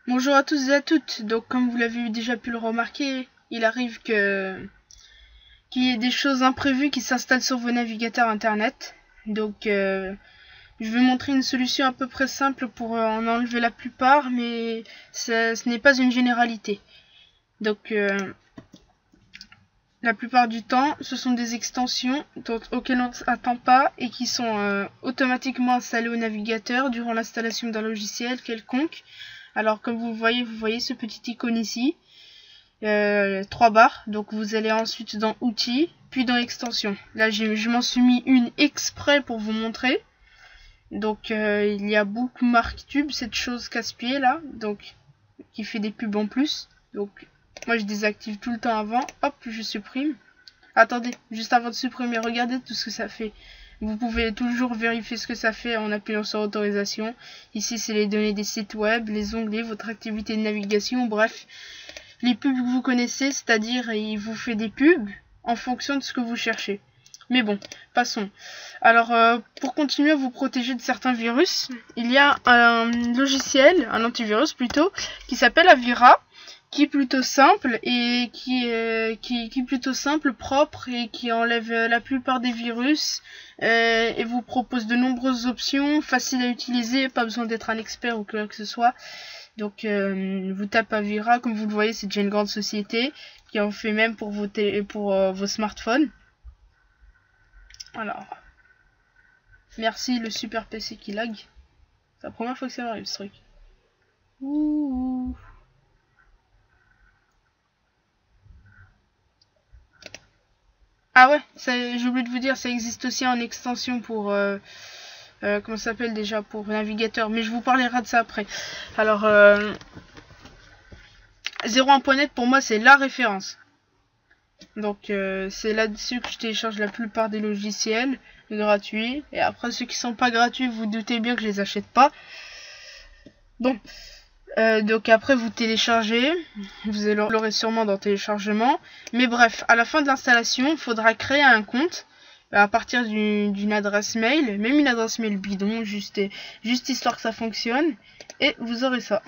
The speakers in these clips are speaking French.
Bonjour à tous et à toutes. Donc comme vous l'avez déjà pu le remarquer, il arrive qu'il y ait des choses imprévues qui s'installent sur vos navigateurs internet. Donc je vais montrer une solution à peu près simple pour en enlever la plupart, mais ce n'est pas une généralité. Donc la plupart du temps, ce sont des extensions auxquelles on ne s'attend pas et qui sont automatiquement installées au navigateur durant l'installation d'un logiciel quelconque. Alors comme vous voyez ce petit icône ici, 3 barres. Donc vous allez ensuite dans outils, puis dans extensions. Là je m'en suis mis une exprès pour vous montrer. Donc il y a Bookmark Tube, cette chose casse-pied là, donc qui fait des pubs en plus. Donc moi je désactive tout le temps avant. Hop, je supprime. Attendez, juste avant de supprimer, regardez tout ce que ça fait. Vous pouvez toujours vérifier ce que ça fait en appuyant sur autorisation. Ici, c'est les données des sites web, les onglets, votre activité de navigation, bref. Les pubs que vous connaissez, c'est-à-dire il vous fait des pubs en fonction de ce que vous cherchez. Mais bon, passons. Alors, pour continuer à vous protéger de certains virus, il y a un logiciel, un antivirus plutôt, qui s'appelle Avira, qui est plutôt simple et qui est plutôt simple, propre et qui enlève la plupart des virus et vous propose de nombreuses options, facile à utiliser, pas besoin d'être un expert ou quoi que ce soit. Donc vous tapez Avira, comme vous le voyez, c'est déjà une grande société qui en fait même pour vos smartphones. Alors, merci le super PC qui lag. C'est la première fois que ça m'arrive ce truc. Ouh. Ah ouais, j'ai oublié de vous dire, ça existe aussi en extension pour comment ça s'appelle déjà, pour navigateur, mais je vous parlerai de ça après. Alors 01.net pour moi c'est la référence. Donc c'est là-dessus que je télécharge la plupart des logiciels gratuits. Et après ceux qui sont pas gratuits, vous doutez bien que je les achète pas. Bon. Donc après vous téléchargez, vous l'aurez sûrement dans téléchargement, mais bref, à la fin de l'installation, il faudra créer un compte à partir d'une adresse mail, même une adresse mail bidon, juste histoire que ça fonctionne, et vous aurez ça.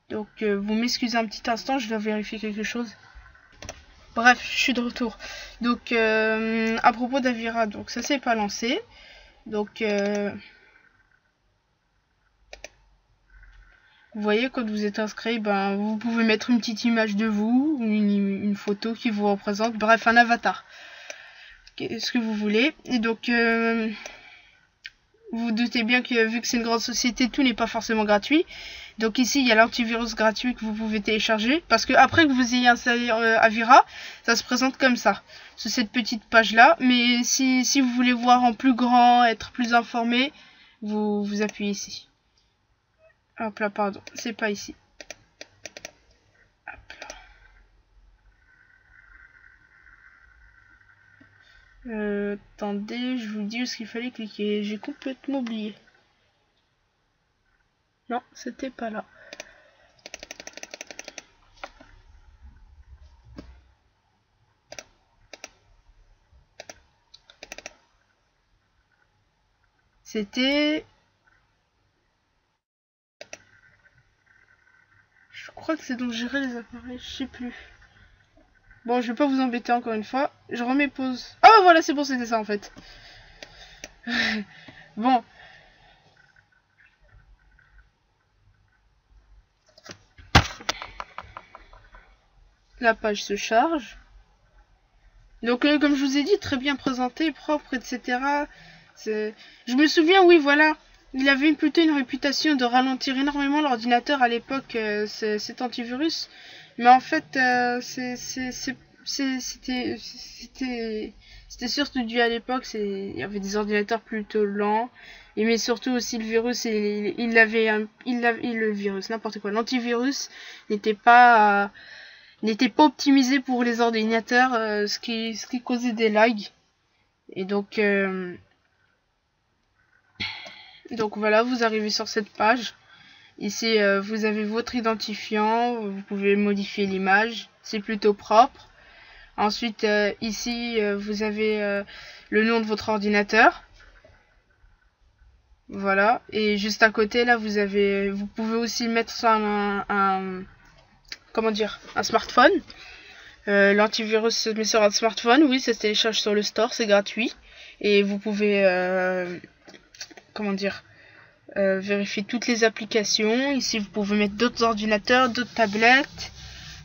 Donc vous m'excusez un petit instant, je dois vérifier quelque chose. Bref, je suis de retour. Donc à propos d'Avira, donc ça s'est pas lancé, donc vous voyez, quand vous êtes inscrit, ben, vous pouvez mettre une petite image de vous, une photo qui vous représente, bref, un avatar. Ce que vous voulez. Et donc, vous vous doutez bien que vu que c'est une grande société, tout n'est pas forcément gratuit. Donc ici, il y a l'antivirus gratuit que vous pouvez télécharger. Parce que après que vous ayez installé Avira, ça se présente comme ça, sur cette petite page-là. Mais si vous voulez voir en plus grand, être plus informé, vous appuyez ici. Hop là, pardon, c'est pas ici. Hop là. Attendez, je vous dis où ce qu'il fallait cliquer. J'ai complètement oublié. Non, c'était pas là. C'était... Je crois que c'est donc gérer les appareils, je sais plus. Bon, je vais pas vous embêter encore une fois. Je remets pause. Ah voilà, c'est bon, c'était ça en fait. Bon. La page se charge. Donc comme je vous ai dit, très bien présenté, propre, etc. Je me souviens, oui, voilà. Il avait plutôt une réputation de ralentir énormément l'ordinateur à l'époque, cet antivirus. Mais en fait, c'était surtout dû à l'époque. Il y avait des ordinateurs plutôt lents. Et mais surtout aussi le virus, le virus, n'importe quoi. L'antivirus n'était pas optimisé pour les ordinateurs, ce qui causait des lags. Et donc voilà, vous arrivez sur cette page. Ici, vous avez votre identifiant, vous pouvez modifier l'image, c'est plutôt propre. Ensuite, ici, vous avez le nom de votre ordinateur. Voilà, et juste à côté là vous pouvez aussi mettre ça comment dire, un smartphone. L'antivirus se met sur un smartphone, oui, ça se télécharge sur le store, c'est gratuit. Et vous pouvez, comment dire, vérifier toutes les applications. Ici, vous pouvez mettre d'autres ordinateurs, d'autres tablettes.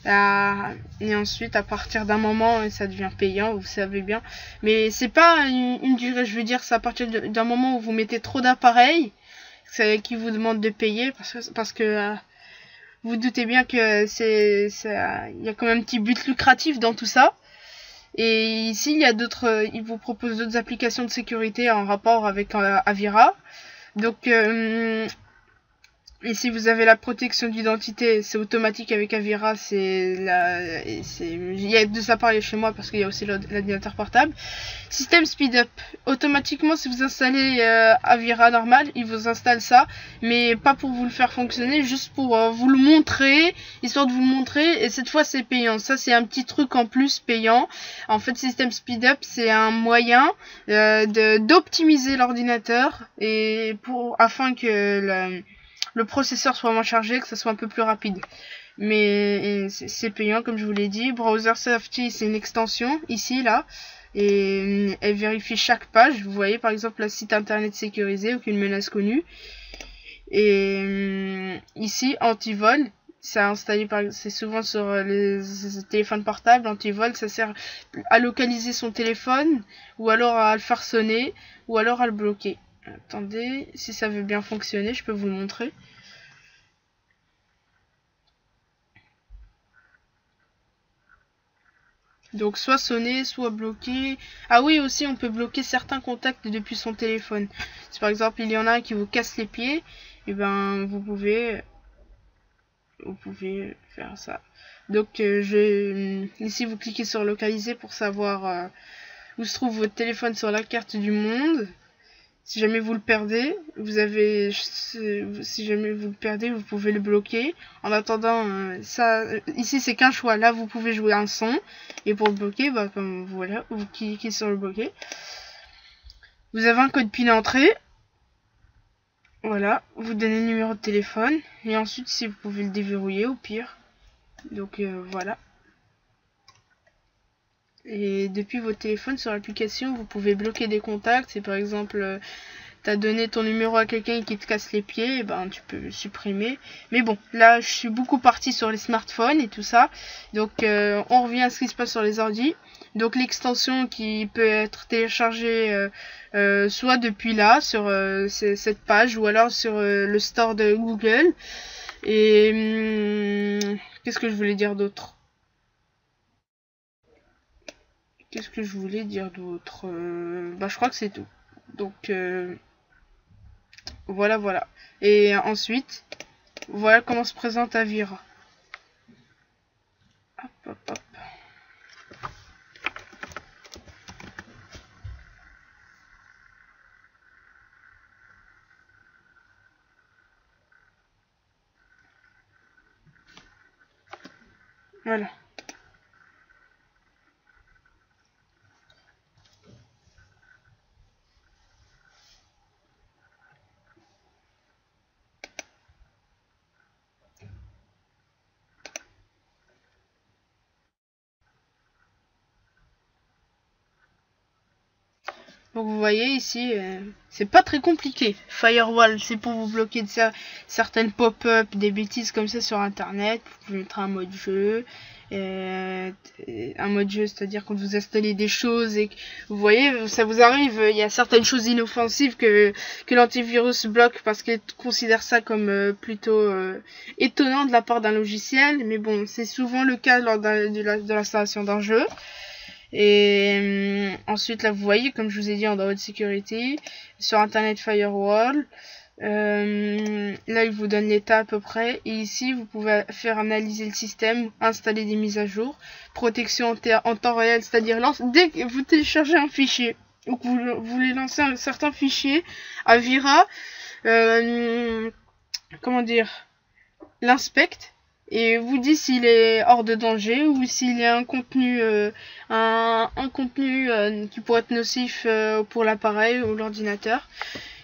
Et ensuite, à partir d'un moment, ça devient payant, vous savez bien. Mais c'est pas une durée, je veux dire, c'est à partir d'un moment où vous mettez trop d'appareils, qui vous demande de payer, parce que vous doutez bien que il y a quand même un petit but lucratif dans tout ça. Et ici, il vous propose d'autres applications de sécurité en rapport avec Avira. Donc, ici, vous avez la protection d'identité, c'est automatique avec Avira, il y a de ça parler chez moi parce qu'il y a aussi l'ordinateur portable. Système Speed Up, automatiquement, si vous installez Avira normal, il vous installe ça, mais pas pour vous le faire fonctionner, juste pour vous le montrer, histoire de vous le montrer, et cette fois c'est payant. Ça, c'est un petit truc en plus payant. En fait, Système Speed Up, c'est un moyen d'optimiser l'ordinateur et afin que le processeur soit moins chargé, que ça soit un peu plus rapide. Mais c'est payant, comme je vous l'ai dit. Browser Safety, c'est une extension, ici, là. Et elle vérifie chaque page. Vous voyez, par exemple, le site internet sécurisé, aucune menace connue. Et ici, antivol. C'est souvent sur les téléphones portables. Antivol, ça sert à localiser son téléphone, ou alors à le faire sonner, ou alors à le bloquer. Attendez, si ça veut bien fonctionner, je peux vous le montrer. Donc soit sonner, soit bloquer. Ah oui, aussi on peut bloquer certains contacts depuis son téléphone. Si par exemple il y en a un qui vous casse les pieds, et ben vous pouvez faire ça. Donc ici vous cliquez sur localiser pour savoir où se trouve votre téléphone sur la carte du monde. Si jamais vous le perdez, si jamais vous le perdez, vous pouvez le bloquer. En attendant, ici c'est qu'un choix. Là, vous pouvez jouer un son. Et pour le bloquer, bah, comme voilà, vous cliquez sur le bloquer. Vous avez un code PIN à entrer. Voilà, vous donnez le numéro de téléphone. Et ensuite, si vous pouvez le déverrouiller au pire. Donc voilà. Et depuis votre téléphone sur l'application, vous pouvez bloquer des contacts. C'est par exemple, t'as donné ton numéro à quelqu'un qui te casse les pieds, et ben tu peux le supprimer. Mais bon, là je suis beaucoup partie sur les smartphones et tout ça. Donc on revient à ce qui se passe sur les ordi. Donc l'extension qui peut être téléchargée soit depuis là, sur cette page, ou alors sur le store de Google. Et qu'est-ce que je voulais dire d'autre? Qu'est-ce que je voulais dire d'autre? Bah je crois que c'est tout. Donc voilà. Et ensuite, voilà comment se présente Avira. Hop. Voilà. Donc vous voyez ici, c'est pas très compliqué. Firewall, c'est pour vous bloquer de certaines pop-up, des bêtises comme ça sur internet. Vous pouvez mettre un mode jeu. Un mode jeu, c'est-à-dire quand vous installez des choses et que vous voyez, ça vous arrive, il y a certaines choses inoffensives que l'antivirus bloque parce qu'il considère ça comme plutôt étonnant de la part d'un logiciel. Mais bon, c'est souvent le cas lors de l'installation d'un jeu. Et ensuite là vous voyez, comme je vous ai dit, en download security sur internet firewall, là il vous donne l'état à peu près, et ici vous pouvez faire analyser le système, installer des mises à jour, protection en temps réel, c'est-à-dire dès que vous téléchargez un fichier ou que vous voulez lancer un certain fichier, Avira comment dire, l'inspecte et vous dit s'il est hors de danger ou s'il y a un contenu qui pourrait être nocif pour l'appareil ou l'ordinateur.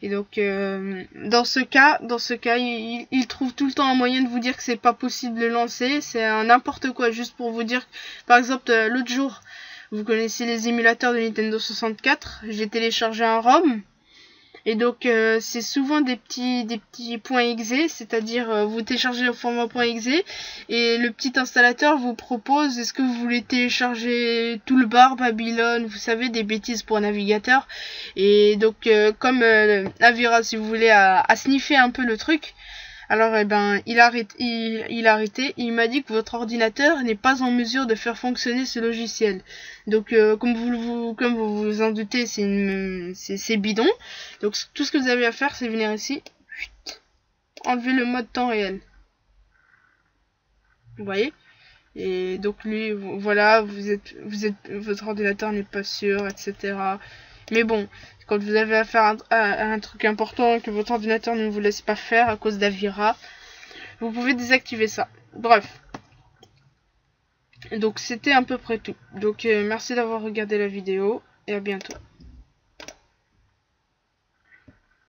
Et donc dans ce cas, il trouve tout le temps un moyen de vous dire que c'est pas possible de le lancer. C'est n'importe quoi, juste pour vous dire. Par exemple, l'autre jour, vous connaissez les émulateurs de Nintendo 64. J'ai téléchargé un ROM. Et donc c'est souvent des petits .exe, c'est-à-dire vous téléchargez au format .exe et le petit installateur vous propose est-ce que vous voulez télécharger Toolbar, Babylon, vous savez, des bêtises pour navigateur. Et donc comme Avira, si vous voulez, a sniffé un peu le truc. Alors il a arrêté, il m'a dit que votre ordinateur n'est pas en mesure de faire fonctionner ce logiciel. Donc comme vous vous en doutez, c'est bidon. Donc tout ce que vous avez à faire, c'est venir ici, enlever le mode temps réel. Vous voyez? Et donc lui, voilà, votre ordinateur n'est pas sûr, etc. Mais bon, quand vous avez affaire à un truc important que votre ordinateur ne vous laisse pas faire à cause d'Avira, vous pouvez désactiver ça. Bref. Donc c'était à peu près tout. Donc merci d'avoir regardé la vidéo et à bientôt.